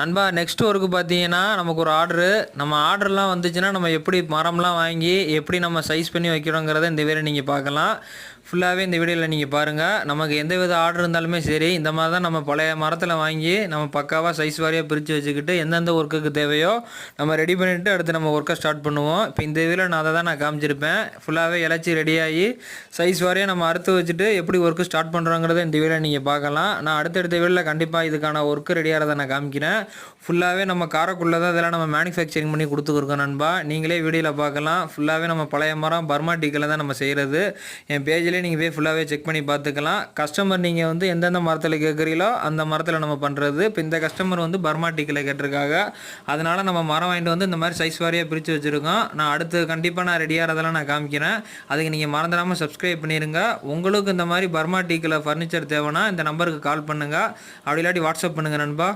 நண்பா next work பார்த்தீங்கன்னா நமக்கு ஒரு ஆர்டரு நம்ம ஆர்டர்லாம் வந்துச்சுன்னா நம்ம எப்படி மரம்லாம் வாங்கி எப்படி நம்ம சைஸ் பண்ணி வைக்கிறோங்கிறத இந்த வீடியோ நீங்கள் பார்க்கலாம். ஃபுல்லாகவே இந்த வீடியோவில் நீங்கள் பாருங்கள். நமக்கு எந்த வித ஆர்டர் இருந்தாலுமே சரி இந்த மாதிரி தான் நம்ம பழைய மரத்தில் வாங்கி நம்ம பக்காவாக சைஸ் வாரியாக பிரித்து வச்சுக்கிட்டு எந்தெந்த ஒர்க்குக்கு தேவையோ நம்ம ரெடி பண்ணிவிட்டு அடுத்து நம்ம ஒர்க்கை ஸ்டார்ட் பண்ணுவோம். இப்போ இந்த வீடியோவில் நான் அதை தான் காமிச்சிருப்பேன். ஃபுல்லாகவே இலச்சி ரெடியாகி சைஸ் வாரியாக நம்ம அறுத்து வச்சுட்டு எப்படி ஒர்க்கு ஸ்டார்ட் பண்ணுறோங்கிறத இந்த வீடியோவில் நீங்கள் பார்க்கலாம். நான் அடுத்தடுத்த வீடியோவில் கண்டிப்பாக இதுக்கான ஒர்க்கு ரெடியாகிறத நான் காமிக்கிறேன். ஃபுல்லாகவே நம்ம காரைக்குள்ளே தான் இதெல்லாம் நம்ம மேனுஃபேக்சரிங் பண்ணி கொடுத்துருக்கோம் நண்பா. நீங்களே வீடியோவில் பார்க்கலாம். ஃபுல்லாகவே நம்ம பழைய மரம் பர்மா டீக்கில் தான் நம்ம செய்கிறது. என் பேஜிலே நீங்கள் போய் ஃபுல்லாகவே செக் பண்ணி பார்த்துக்கலாம். கஸ்டமர் நீங்கள் வந்து எந்தெந்த மரத்தில் கேட்குறீங்களோ அந்த மரத்தில் நம்ம பண்ணுறது. இப்போ இந்த கஸ்டமர் வந்து பர்மா டீக்கில் கேட்டிருக்காங்க. அதனால் நம்ம மரம் வாங்கிட்டு வந்து இந்த மாதிரி சைஸ் வாரியாக பிரித்து வச்சுருக்கோம். நான் அடுத்து கண்டிப்பாக நான் ரெடியாகிறதெல்லாம் நான் காமிக்கிறேன். அதுக்கு நீங்கள் மறந்துடாமல் சப்ஸ்கிரைப் பண்ணிடுங்க. உங்களுக்கு இந்த மாதிரி பர்மா டீக்கில் ஃபர்னிச்சர் தேவைன்னா இந்த நம்பருக்கு கால் பண்ணுங்கள். அப்படி இல்லாட்டி வாட்ஸ்அப் பண்ணுங்கள் நண்பா.